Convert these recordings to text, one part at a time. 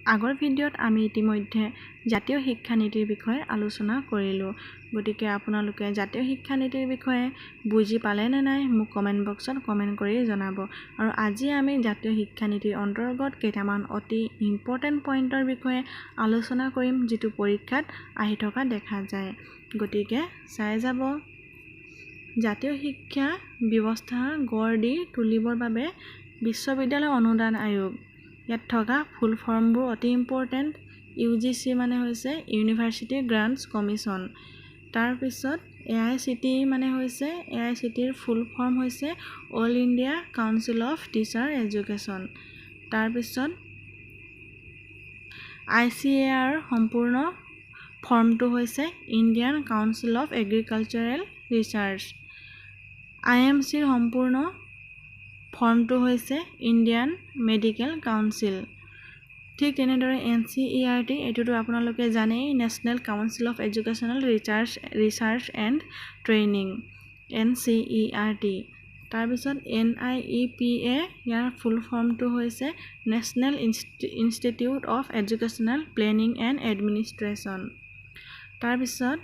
আগৰ ভিডিঅ'ত আমি ইতিমধ্যে জাতীয় শিক্ষানীতিৰ বিষয়ে আলোচনা কৰিলোঁ। গতিকে আপোনালোকে জাতীয় শিক্ষানীতিৰ বিষয়ে বুজি পালে নে নাই মোক কমেণ্ট বক্সত কমেণ্ট কৰি জনাব। আৰু আজি আমি জাতীয় শিক্ষানীতিৰ অন্তৰ্গত কেইটামান অতি ইম্পৰ্টেণ্ট পইণ্টৰ বিষয়ে আলোচনা কৰিম, যিটো পৰীক্ষাত আহি থকা দেখা যায়। গতিকে চাই যাব। জাতীয় শিক্ষা ব্যৱস্থা গঢ় দি তুলিবৰ বাবে বিশ্ববিদ্যালয় অনুদান আয়োগ, ইয়াত থকা ফুল ফৰ্মবোৰ অতি ইম্পৰ্টেণ্ট। UGC মানে হৈছে ইউনিভাৰ্চিটি গ্ৰাণ্টছ কমিশ্যন। তাৰপিছত AICTE মানে হৈছে AICTEৰ ফুল ফৰ্ম হৈছে all India council of teacher education. তাৰপিছত ICAR সম্পূৰ্ণ ফৰ্মটো হৈছে Indian council of agricultural research. IMCৰ সম্পূৰ্ণ ফৰ্মটো হৈছে ইণ্ডিয়ান মেডিকেল কাউন্সিল। ঠিক তেনেদৰে NCERT, এইটোতো আপোনালোকে জানেই, national council of educational research and training, NCERT। তাৰপিছত NIEPA, ইয়াৰ ফুল ফৰ্মটো হৈছে national institute of educational planning and administration. তাৰপিছত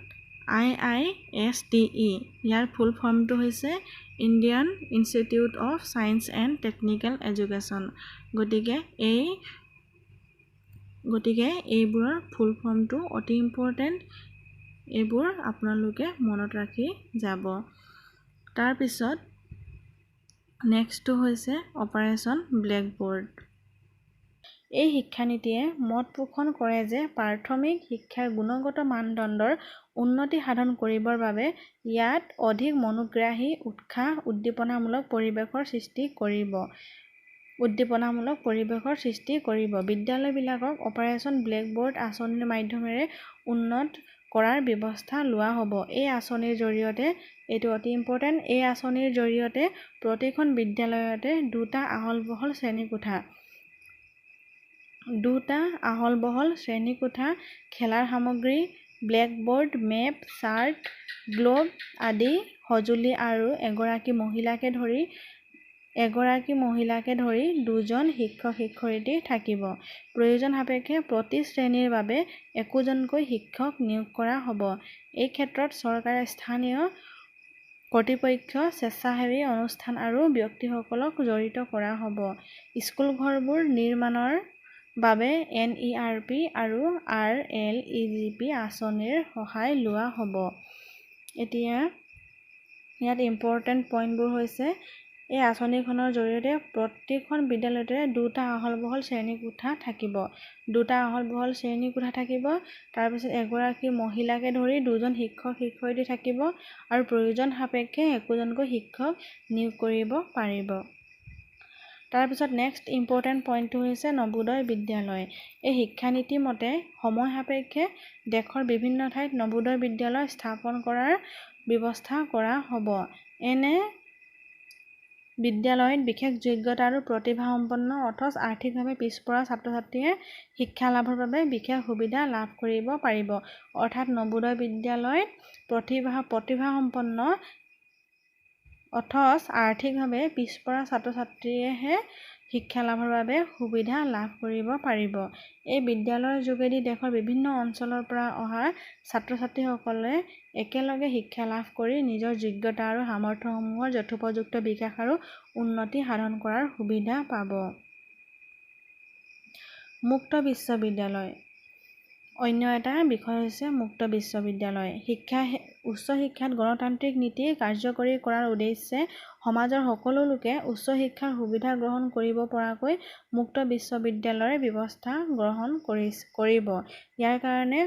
IISTE, ইয়াৰ ফুল ফৰ্মটো হৈছে Indian institute of science and technical education. গতিকে এইবোৰৰ ফুল ফৰ্মটো অতি ইম্পৰ্টেণ্ট। এইবোৰ আপোনালোকে মনত ৰাখি যাব। তাৰপিছত নেক্সটটো হৈছে অপাৰেশ্যন ব্লেকবৰ্ড। এই শিক্ষানীতিয়ে মত পোষণ কৰে যে প্ৰাথমিক শিক্ষাৰ গুণগত মানদণ্ডৰ উন্নতি সাধন কৰিবৰ বাবে ইয়াত অধিক মনোগ্ৰাহী, উদ্দীপনামূলক পৰিৱেশৰ সৃষ্টি কৰিব। বিদ্যালয়বিলাকক অপাৰেশ্যন ব্লেকবৰ্ড আঁচনিৰ মাধ্যমেৰে উন্নত কৰাৰ ব্যৱস্থা লোৱা হ'ব। এই আঁচনিৰ জৰিয়তে, এইটো অতি ইম্পৰ্টেণ্ট, এই আঁচনিৰ জৰিয়তে প্ৰতিখন বিদ্যালয়তে দুটা আহল বহল শ্ৰেণীকোঠা, খেলাৰ সামগ্ৰী, ব্লেকবৰ্ড, মেপ, চাৰ্ট, গ্লোব আদি সঁজুলি আৰু এগৰাকী মহিলাকে ধৰি দুজন শিক্ষক-শিক্ষয়িত্ৰী থাকিব। প্ৰয়োজন সাপেক্ষে প্ৰতি শ্ৰেণীৰ বাবে একোজনকৈ শিক্ষক নিয়োগ কৰা হ'ব। এই ক্ষেত্ৰত চৰকাৰে স্থানীয় কৰ্তৃপক্ষ, স্বেচ্ছাসেৱী অনুষ্ঠান আৰু ব্যক্তিসকলক জড়িত কৰা হ'ব। স্কুলঘৰবোৰ নিৰ্মাণৰ বাবে NERP আৰু RLEGP আঁচনিৰ সহায় লোৱা হ'ব। এতিয়া ইয়াত ইম্পৰ্টেণ্ট পইণ্টবোৰ হৈছে, এই আঁচনিখনৰ জৰিয়তে প্ৰতিখন বিদ্যালয়তে দুটা আহল বহল শ্ৰেণীকোঠা থাকিব। তাৰপিছত এগৰাকী মহিলাকে ধৰি দুজন শিক্ষক-শিক্ষয়িত্ৰী থাকিব আৰু প্ৰয়োজন সাপেক্ষে একোজনকৈ শিক্ষক নিয়োগ কৰিব পাৰিব। তাৰপিছত নেক্সট ইম্পৰ্টেণ্ট পইণ্টটো হৈছে নৱোদয় বিদ্যালয়। এই শিক্ষানীতি মতে সময় সাপেক্ষে দেশৰ বিভিন্ন ঠাইত নৱোদয় বিদ্যালয় স্থাপন কৰাৰ ব্যৱস্থা কৰা হ'ব। এনে বিদ্যালয়ত বিশেষ যোগ্যতা আৰু প্ৰতিভাসম্পন্ন অথচ আৰ্থিকভাৱে পিছপৰা ছাত্ৰ-ছাত্ৰীয়ে শিক্ষা লাভৰ বাবে বিশেষ সুবিধা লাভ কৰিব পাৰিব। অৰ্থাৎ নৱোদয় বিদ্যালয়ত প্ৰতিভাসম্পন্ন অথচ আৰ্থিকভাৱে পিছপৰা ছাত্ৰ-ছাত্ৰীয়েহে শিক্ষা লাভৰ বাবে সুবিধা লাভ কৰিব পাৰিব। এই বিদ্যালয়ৰ যোগেদি দেশৰ বিভিন্ন অঞ্চলৰ পৰা অহা ছাত্ৰ-ছাত্ৰীসকলে একেলগে শিক্ষা লাভ কৰি নিজৰ যোগ্যতা আৰু সামৰ্থ্যসমূহৰ যথোপযুক্ত বিকাশ আৰু উন্নতি সাধন কৰাৰ সুবিধা পাব। মুক্ত বিশ্ববিদ্যালয়। অন্য এটা বিষয় হৈছে মুক্ত বিশ্ববিদ্যালয়। উচ্চ শিক্ষাত গণতান্ত্ৰিক নীতি কাৰ্যকৰী কৰাৰ উদ্দেশ্যে সমাজৰ সকলো লোকে উচ্চ শিক্ষাৰ সুবিধা গ্ৰহণ কৰিব পৰাকৈ মুক্ত বিশ্ববিদ্যালয়ৰ ব্যৱস্থা গ্ৰহণ কৰিব। ইয়াৰ কাৰণে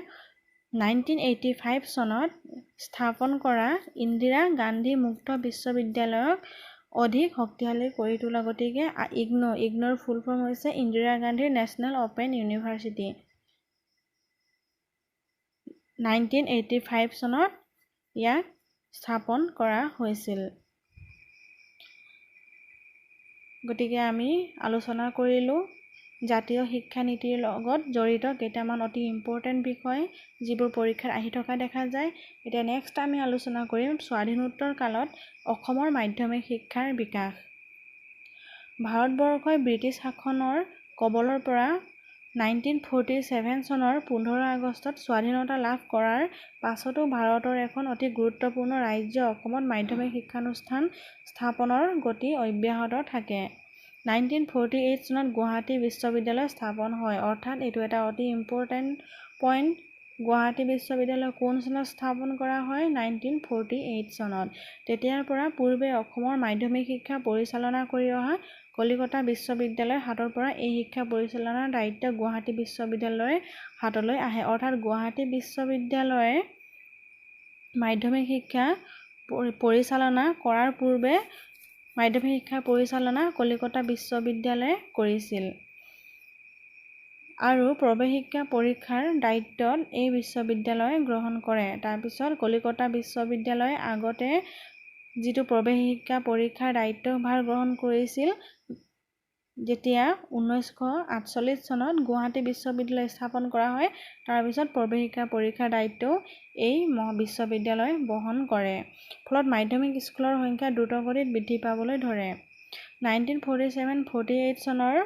1985 চনত স্থাপন কৰা ইন্দিৰা গান্ধী মুক্ত বিশ্ববিদ্যালয়ক অধিক শক্তিশালী কৰি তোলা। গতিকে ইগন'ৰ ফুল ফৰ্ম হৈছে Indira Gandhi national open university. 1985 চনত ইয়াক স্থাপন কৰা হৈছিল। গতিকে আমি আলোচনা কৰিলোঁ জাতীয় শিক্ষানীতিৰ লগত জড়িত কেইটামান অতি ইম্পৰ্টেণ্ট বিষয়, যিবোৰ পৰীক্ষাত আহি থকা দেখা যায়। এতিয়া নেক্সট আমি আলোচনা কৰিম স্বাধীনোত্তৰ কালত অসমৰ মাধ্যমিক শিক্ষাৰ বিকাশ। ভাৰতবৰ্ষই ব্ৰিটিছ শাসনৰ কবলৰ পৰা 1947 চনৰ 15 আগষ্টত স্বাধীনতা লাভ কৰাৰ পাছতো ভাৰতৰ এখন অতি গুৰুত্বপূৰ্ণ ৰাজ্য অসমত মাধ্যমিক শিক্ষানুষ্ঠান স্থাপনৰ গতি অব্যাহত থাকে। 1948 চনত গুৱাহাটী বিশ্ববিদ্যালয় স্থাপন হয়, অৰ্থাৎ এইটো এটা অতি ইম্পৰ্টেণ্ট পইণ্ট। গুৱাহাটী বিশ্ববিদ্যালয় কোন চনত স্থাপন কৰা হয়? 1948 চনত। তেতিয়াৰ পৰা পূৰ্বে অসমৰ মাধ্যমিক শিক্ষা পৰিচালনা কৰি অহা কলিকতা বিশ্ববিদ্যালয়ৰ হাতৰ পৰা এই শিক্ষা পৰিচালনাৰ দায়িত্ব গুৱাহাটী বিশ্ববিদ্যালয়ৰ হাতলৈ আহে, অৰ্থাৎ গুৱাহাটী বিশ্ববিদ্যালয়ে মাধ্যমিক শিক্ষা পৰিচালনা কৰাৰ পূৰ্বে মাধ্যমিক শিক্ষা পৰিচালনা কলিকতা বিশ্ববিদ্যালয়ে কৰিছিল আৰু প্ৰৱেশিকা পৰীক্ষাৰ দায়িত্বত এই বিশ্ববিদ্যালয়ে গ্ৰহণ কৰে। তাৰপিছত কলিকতা বিশ্ববিদ্যালয়ে আগতে যিটো প্ৰৱেশিকা পৰীক্ষাৰ দায়িত্বভাৰ গ্ৰহণ কৰিছিল, যেতিয়া 1948 চনত গুৱাহাটী বিশ্ববিদ্যালয় স্থাপন কৰা হয়, তাৰপিছত প্ৰৱেশিকা পৰীক্ষাৰ দায়িত্বও এই বিশ্ববিদ্যালয় বহন কৰে। ফলত মাধ্যমিক স্কুলৰ সংখ্যা দ্ৰুতগতিত বৃদ্ধি পাবলৈ ধৰে। 1947-48 চনৰ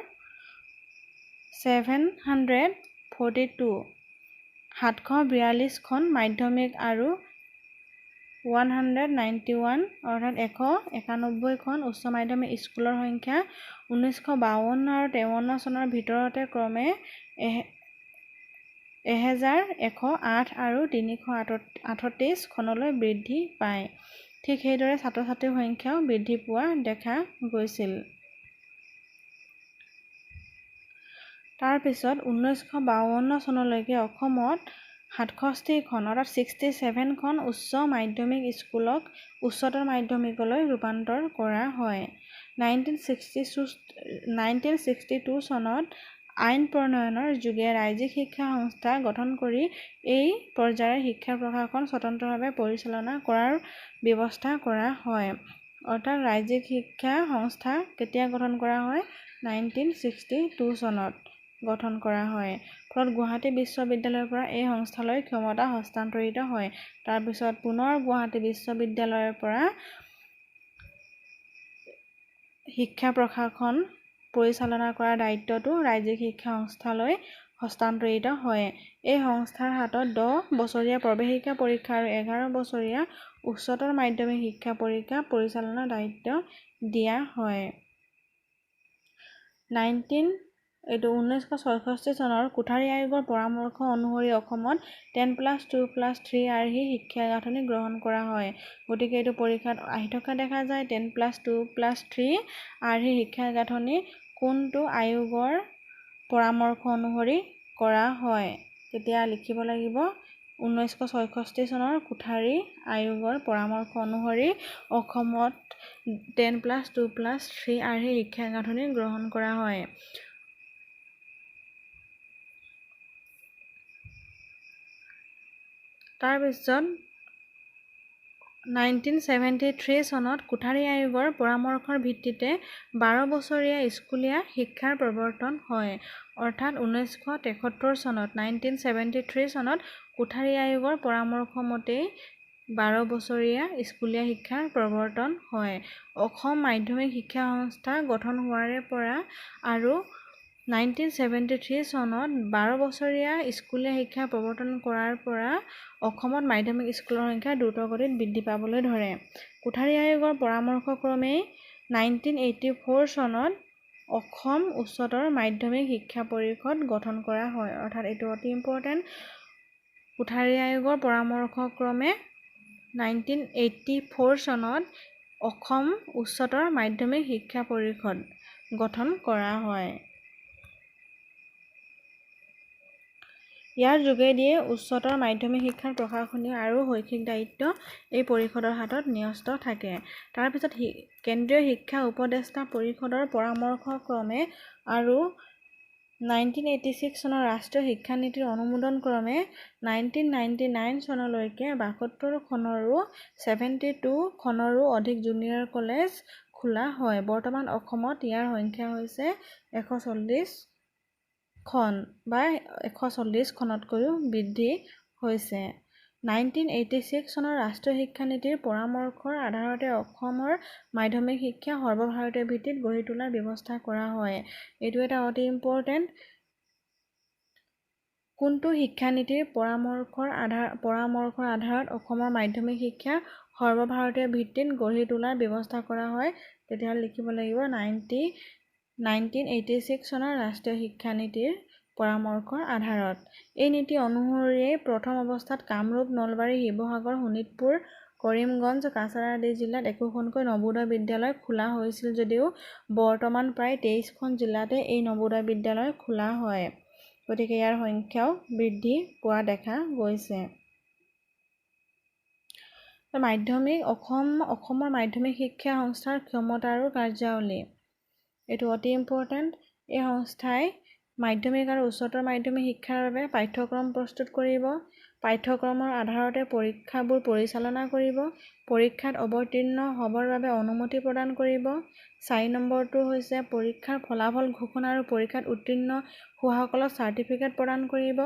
742খন মাধ্যমিক আৰু 191 অৰ্থাৎ 191খন উচ্চ মাধ্যমিক স্কুলৰ সংখ্যা 1952 আৰু 53 চনৰ ভিতৰতে ক্ৰমে 1108 আৰু 338 খনলৈ বৃদ্ধি পায়। ঠিক সেইদৰে ছাত্ৰ-ছাত্ৰীৰ সংখ্যাও বৃদ্ধি পোৱা দেখা গৈছিল। তাৰপিছত 1952 চনলৈকে অসমত 67খন অৰ্থাৎ 67খন উচ্চ মাধ্যমিক স্কুলক উচ্চতৰ মাধ্যমিকলৈ ৰূপান্তৰ কৰা হয়। 1962 চনত আইন প্ৰণয়নৰ যোগে ৰাজ্যিক শিক্ষা সংস্থা গঠন কৰি এই পৰ্যায়ৰ শিক্ষা প্ৰশাসন স্বতন্ত্ৰভাৱে পৰিচালনা কৰাৰ ব্যৱস্থা কৰা হয়। অৰ্থাৎ ৰাজ্যিক শিক্ষা সংস্থা কেতিয়া গঠন কৰা হয়? 1962 চনত গঠন কৰা হয়। ফলত গুৱাহাটী বিশ্ববিদ্যালয়ৰ পৰা এই সংস্থালৈ ক্ষমতা হস্তান্তৰিত হয়। তাৰপিছত পুনৰ গুৱাহাটী বিশ্ববিদ্যালয়ৰ পৰা শিক্ষা প্ৰশাসন পৰিচালনা কৰাৰ দায়িত্বটো ৰাজ্যিক শিক্ষা সংস্থালৈ হস্তান্তৰিত হয়। এই সংস্থাৰ হাতত 10 বছৰীয়া প্ৰৱেশিকা পৰীক্ষা আৰু 11 বছৰীয়া উচ্চতৰ মাধ্যমিক শিক্ষা পৰীক্ষা পৰিচালনাৰ দায়িত্ব দিয়া হয়। 1966 চনৰ কোঠাৰী আয়োগৰ পৰামৰ্শ অনুসৰি অসমত 10+2+3 আৰ্হি শিক্ষা গাঁথনি গ্ৰহণ কৰা হয়। গতিকে এইটো পৰীক্ষাত আহি থকা দেখা যায়। 10+2+3 আৰ্হি শিক্ষা গাঁথনি কোনটো আয়োগৰ পৰামৰ্শ অনুসৰি কৰা হয়? তেতিয়া লিখিব লাগিব 1966 চনৰ কোঠাৰী আয়োগৰ পৰামৰ্শ অনুসৰি অসমত 10+2+3 আৰ্হি শিক্ষা গাঁথনি গ্ৰহণ কৰা হয়। তাৰপিছত 1973 চনত কোঠাৰী আয়োগৰ পৰামৰ্শৰ ভিত্তিতে 12 বছৰীয়া স্কুলীয়া শিক্ষাৰ প্ৰৱৰ্তন হয়। অৰ্থাৎ 1973 চনত 1973 চনত কোঠাৰী আয়োগৰ পৰামৰ্শ মতেই 12 বছৰীয়া স্কুলীয়া শিক্ষাৰ প্ৰৱৰ্তন হয়। অসম মাধ্যমিক শিক্ষা সংস্থা গঠন হোৱাৰে পৰা আৰু 1973 চনত 12 বছৰীয়া স্কুলীয়া শিক্ষা প্ৰৱৰ্তন কৰাৰ পৰা অসমত মাধ্যমিক স্কুলৰ সংখ্যা দ্ৰুতগতিত বৃদ্ধি পাবলৈ ধৰে। কোঠাৰী আয়োগৰ পৰামৰ্শক্ৰমেই 1984 চনত অসম উচ্চতৰ মাধ্যমিক শিক্ষা পৰিষদ গঠন কৰা হয়। অৰ্থাৎ এইটো অতি ইম্পৰ্টেণ্ট। কোঠাৰী আয়োগৰ পৰামৰ্শক্ৰমে 1984 চনত অসম উচ্চতৰ মাধ্যমিক শিক্ষা পৰিষদ গঠন কৰা হয়। ইয়াৰ যোগেদিয়ে উচ্চতৰ মাধ্যমিক শিক্ষাৰ প্ৰশাসনীয় আৰু শৈক্ষিক দায়িত্ব এই পৰিষদৰ হাতত ন্যস্ত থাকে। তাৰপিছত কেন্দ্ৰীয় শিক্ষা উপদেষ্টা পৰিষদৰ পৰামৰ্শক্ৰমে আৰু 1986 চনৰ ৰাষ্ট্ৰীয় শিক্ষানীতিৰ অনুমোদন ক্ৰমে 1999 চনলৈকে 72 খনৰো 72 খনৰো অধিক জুনিয়ৰ কলেজ খোলা হয়। বৰ্তমান অসমত ইয়াৰ সংখ্যা হৈছে 140 খন বা 140 খনতকৈও বৃদ্ধি হৈছে। 1986 চনৰ ৰাষ্ট্ৰীয় শিক্ষানীতিৰ পৰামৰ্শৰ আধাৰতে অসমৰ মাধ্যমিক শিক্ষা সৰ্বভাৰতীয় ভিত্তিত গঢ়ি তোলাৰ ব্যৱস্থা কৰা হয়। এইটো এটা অতি ইম্পৰ্টেণ্ট। কোনটো শিক্ষানীতিৰ পৰামৰ্শৰ আধাৰত অসমৰ মাধ্যমিক শিক্ষা সৰ্বভাৰতীয় ভিত্তিত গঢ়ি তোলাৰ ব্যৱস্থা কৰা হয়? তেতিয়াহ'লে লিখিব লাগিব 1986 চনৰ ৰাষ্ট্ৰীয় শিক্ষানীতিৰ পৰামৰ্শৰ আধাৰত। এই নীতি অনুসৰিয়ে প্ৰথম অৱস্থাত কামৰূপ, নলবাৰী, শিৱসাগৰ, শোণিতপুৰ, কৰিমগঞ্জ, কাছাৰ আদি জিলাত একোখনকৈ নৱোদয় বিদ্যালয় খোলা হৈছিল যদিও বৰ্তমান প্ৰায় 23খন জিলাতে এই নৱোদয় বিদ্যালয় খোলা হয়। গতিকে ইয়াৰ সংখ্যাও বৃদ্ধি পোৱা দেখা গৈছে। অসমৰ মাধ্যমিক শিক্ষা সংস্থাৰ ক্ষমতা আৰু কাৰ্যাৱলী। এইটো অতি ইম্পৰ্টেণ্ট। এই সংস্থাই মাধ্যমিক আৰু উচ্চতৰ মাধ্যমিক শিক্ষাৰ বাবে পাঠ্যক্ৰম প্ৰস্তুত কৰিব, পাঠ্যক্ৰমৰ আধাৰতে পৰীক্ষাবোৰ পৰিচালনা কৰিব, পৰীক্ষাত অৱতীৰ্ণ হ'বৰ বাবে অনুমতি প্ৰদান কৰিব। 4 নম্বৰটো হৈছে পৰীক্ষাৰ ফলাফল ঘোষণা আৰু পৰীক্ষাত উত্তীৰ্ণ হোৱাসকলক চাৰ্টিফিকেট প্ৰদান কৰিব।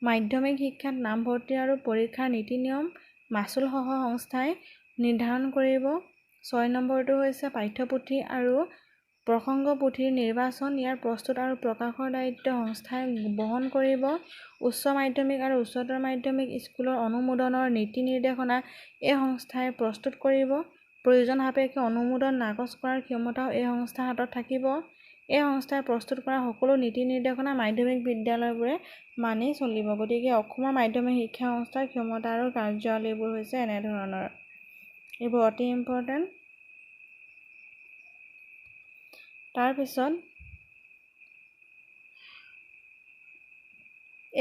মাধ্যমিক শিক্ষাত নামভৰ্তি আৰু পৰীক্ষাৰ নীতি নিয়ম, মাচুলসহ সংস্থাই নিৰ্ধাৰণ কৰিব। 6 নম্বৰটো হৈছে পাঠ্যপুথি আৰু প্ৰসংগ পুথিৰ নিৰ্বাচন, ইয়াৰ প্ৰস্তুত আৰু প্ৰকাশৰ দায়িত্ব সংস্থাই বহন কৰিব। উচ্চ মাধ্যমিক আৰু উচ্চতৰ মাধ্যমিক স্কুলৰ অনুমোদনৰ নীতি নিৰ্দেশনা এই সংস্থাই প্ৰস্তুত কৰিব। প্ৰয়োজন সাপেক্ষে অনুমোদন নাকচ কৰাৰ ক্ষমতাও এই সংস্থাৰ হাতত থাকিব। এই সংস্থাই প্ৰস্তুত কৰা সকলো নীতি নিৰ্দেশনা মাধ্যমিক বিদ্যালয়বোৰে মানি চলিব। গতিকে অসমৰ মাধ্যমিক শিক্ষা সংস্থাৰ ক্ষমতা আৰু কাৰ্যাৱলীবোৰ হৈছে এনেধৰণৰ। এইবোৰ অতি ইম্পৰ্টেণ্ট। তাৰপিছত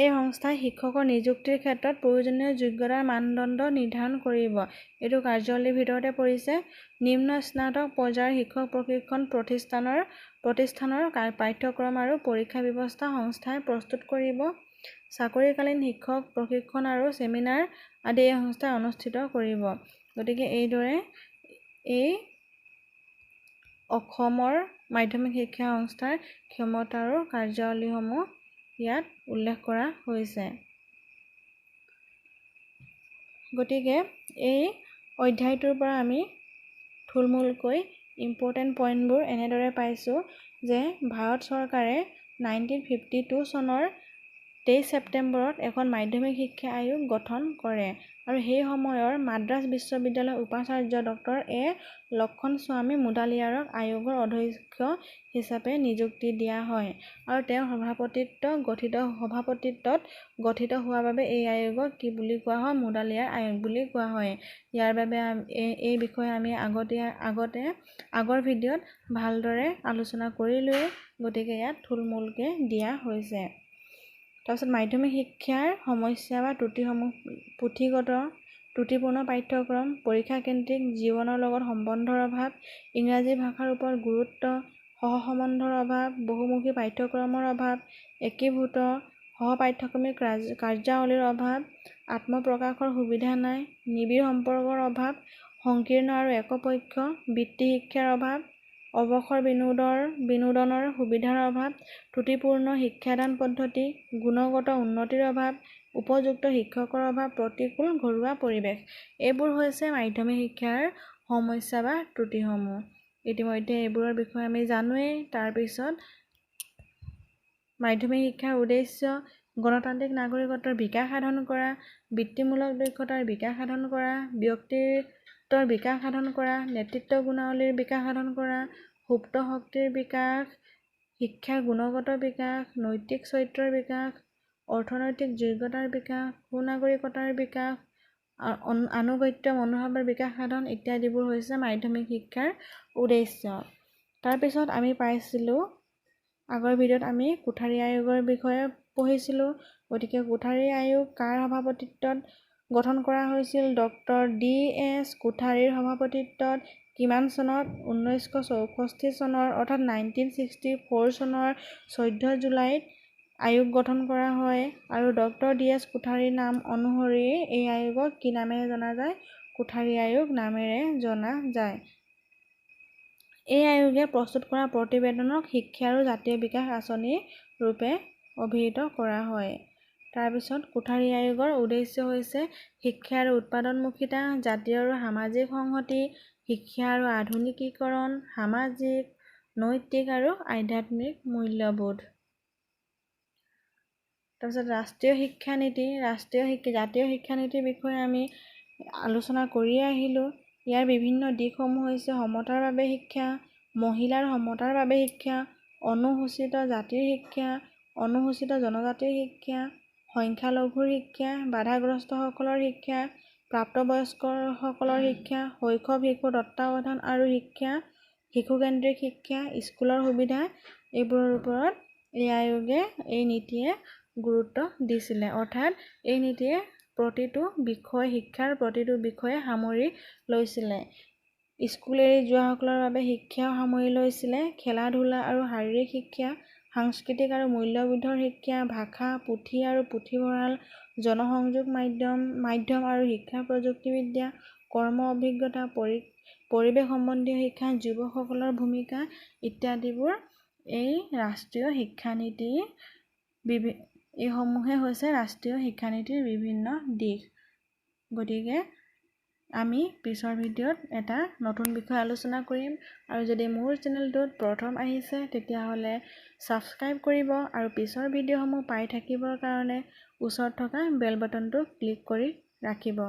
এই সংস্থাই শিক্ষকৰ নিযুক্তিৰ ক্ষেত্ৰত প্ৰয়োজনীয় যোগ্যতাৰ মানদণ্ড নিৰ্ধাৰণ কৰিব। এইটো কাৰ্যাৱলীৰ ভিতৰতে পৰিছে। নিম্ন স্নাতক পৰ্যায়ৰ শিক্ষক প্ৰশিক্ষণ প্ৰতিষ্ঠানৰ পাঠ্যক্ৰম আৰু পৰীক্ষা ব্যৱস্থা সংস্থাই প্ৰস্তুত কৰিব। চাকৰিকালীন শিক্ষক প্ৰশিক্ষণ আৰু ছেমিনাৰ আদি এই সংস্থাই অনুষ্ঠিত কৰিব। গতিকে এইদৰে এই অসমৰ মাধ্যমিক শিক্ষা সংস্থাৰ ক্ষমতা আৰু কাৰ্যাৱলীসমূহ ইয়াত উল্লেখ কৰা হৈছে। গতিকে এই অধ্যায়টোৰ পৰা আমি থুলমূলকৈ ইম্পৰ্টেণ্ট পইণ্টবোৰ এনেদৰে পাইছোঁ যে ভাৰত চৰকাৰে 1952 চনৰ 23 ছেপ্টেম্বৰত এখন মাধ্যমিক শিক্ষা আয়োগ গঠন কৰে আৰু সেই সময়ৰ মাদ্ৰাজ বিশ্ববিদ্যালয়ৰ উপাচাৰ্য ডক্টৰ এ লক্ষণস্বামী মুডালিয়াৰক আয়োগৰ অধ্যক্ষ হিচাপে নিযুক্তি দিয়া হয় আৰু তেওঁৰ সভাপতিত্বত গঠিত হোৱা বাবে এই আয়োগক কি বুলি কোৱা হয়? মুডালিয়াৰ আয়োগ বুলি কোৱা হয়। ইয়াৰ বাবে এই বিষয়ে আমি আগৰ ভিডিঅ'ত ভালদৰে আলোচনা কৰিলোৱেই। গতিকে ইয়াত থুলমূলকৈ দিয়া হৈছে। তাৰপিছত মাধ্যমিক শিক্ষাৰ সমস্যা বা ত্ৰুটিসমূহ: পুথিগত ত্ৰুটিপূৰ্ণ পাঠ্যক্ৰম, পৰীক্ষাকেন্দ্ৰিক জীৱনৰ লগত সম্বন্ধৰ অভাৱ, ইংৰাজী ভাষাৰ ওপৰত গুৰুত্ব, সহ-সম্বন্ধৰ অভাৱ, বহুমুখী পাঠ্যক্ৰমৰ অভাৱ, একীভূত সহ-পাঠ্যক্ৰমিক কাৰ্যাৱলীৰ অভাৱ, আত্মপ্ৰকাশৰ সুবিধা নাই, নিবিড় সম্পৰ্কৰ অভাৱ, সংকীৰ্ণ আৰু একপক্ষ বৃত্তি শিক্ষাৰ অভাৱ, অৱসৰ বিনোদনৰ সুবিধাৰ অভাৱ, ত্ৰুটিপূৰ্ণ শিক্ষাদান পদ্ধতি, গুণগত উন্নতিৰ অভাৱ, উপযুক্ত শিক্ষকৰ অভাৱ, প্ৰতিকূল ঘৰুৱা পৰিৱেশ। এইবোৰ হৈছে মাধ্যমিক শিক্ষাৰ সমস্যা বা ত্ৰুটিসমূহ। ইতিমধ্যে এইবোৰৰ বিষয়ে আমি জানোৱেই। তাৰপিছত মাধ্যমিক শিক্ষাৰ উদ্দেশ্য: গণতান্ত্ৰিক নাগৰিকত্বৰ বিকাশ সাধন কৰা, বৃত্তিমূলক দক্ষতাৰ বিকাশ সাধন কৰা, ব্যক্তিত্বৰ বিকাশ সাধন কৰা, নেতৃত্ব গুণাৱলীৰ বিকাশ সাধন কৰা, সুপ্ত শক্তিৰ বিকাশ, শিক্ষাৰ গুণগত বিকাশ, নৈতিক চৰিত্ৰৰ বিকাশ, অৰ্থনৈতিক যোগ্যতাৰ বিকাশ, সুনাগৰিকতাৰ বিকাশ, আনুগত্য মনোভাৱৰ বিকাশ সাধন ইত্যাদিবোৰ হৈছে মাধ্যমিক শিক্ষাৰ উদ্দেশ্য। তাৰপিছত আমি পাইছিলোঁ, আগৰ ভিডিঅ'ত আমি কোঠাৰী আয়োগৰ বিষয়ে পঢ়িছিলোঁ। গতিকে কোঠাৰী আয়োগ কাৰ সভাপতিত্বত গঠন কৰা হৈছিল? Doctor DS. কোঠাৰীৰ সভাপতিত্বত। কিমান চনত? 1964 চনৰ অৰ্থাৎ 1964 চনৰ 14 জুলাইত আয়োগ গঠন কৰা হয় আৰু ডক্টৰ ডি.এছ. কোঠাৰীৰ নাম অনুসৰি এই আয়োগক কি নামেৰে জনা যায়? কোঠাৰী আয়োগ নামেৰে জনা যায়। এই আয়োগে প্ৰস্তুত কৰা প্ৰতিবেদনক শিক্ষা আৰু জাতীয় বিকাশ আঁচনি ৰূপে অভিহিত কৰা হয়। তাৰপিছত কোঠাৰী আয়োগৰ উদ্দেশ্য হৈছে শিক্ষা আৰু উৎপাদনমুখিতা, জাতীয় আৰু সামাজিক সংহতি, শিক্ষা আৰু আধুনিকীকৰণ, সামাজিক, নৈতিক আৰু আধ্যাত্মিক মূল্যবোধ। তাৰপিছত জাতীয় শিক্ষানীতিৰ বিষয়ে আমি আলোচনা কৰি আহিলোঁ। ইয়াৰ বিভিন্ন দিশসমূহ হৈছে সমতাৰ বাবে শিক্ষা, মহিলাৰ সমতাৰ বাবে শিক্ষা, অনুসূচিত জাতিৰ শিক্ষা, অনুসূচিত জনজাতিৰ শিক্ষা, সংখ্যালঘুৰ শিক্ষা, বাধাগ্ৰস্তসকলৰ শিক্ষা, প্ৰাপ্তবয়স্কসকলৰ শিক্ষা, শৈশৱ শিশুৰ তত্ত্বাৱধান আৰু শিক্ষা, শিশুকেন্দ্ৰিক শিক্ষা, স্কুলৰ সুবিধা, এইবোৰৰ ওপৰত এই আয়োগে এই নীতিয়ে গুৰুত্ব দিছিলে। অৰ্থাৎ এই নীতিয়ে শিক্ষাৰ প্ৰতিটো বিষয়ে সামৰি লৈছিলে। স্কুল এৰি যোৱাসকলৰ বাবে শিক্ষাও সামৰি লৈছিলে। খেলা ধূলা আৰু শাৰীৰিক শিক্ষা, সাংস্কৃতিক আৰু মূল্যবোধৰ শিক্ষা, ভাষা, পুথি আৰু পুথিভঁৰাল, জনসংযোগ মাধ্যম আৰু শিক্ষা প্ৰযুক্তিবিদ্যা, কৰ্ম অভিজ্ঞতা, পৰিৱেশ সম্বন্ধীয় শিক্ষা, যুৱকসকলৰ ভূমিকা ইত্যাদিবোৰ এইসমূহে হৈছে ৰাষ্ট্ৰীয় শিক্ষানীতিৰ বিভিন্ন দিশ। গতিকে আমি পিছৰ ভিডিঅ'ত এটা নতুন বিষয় আলোচনা কৰিম। আৰু যদি মোৰ চেনেলটোত প্ৰথম আহিছে তেতিয়াহ'লে ছাবস্ক্ৰাইব কৰিব আৰু পিছৰ ভিডিঅ'সমূহ পাই থাকিবৰ কাৰণে ওচৰত থকা বেল বাটনটো ক্লিক কৰি ৰাখিব।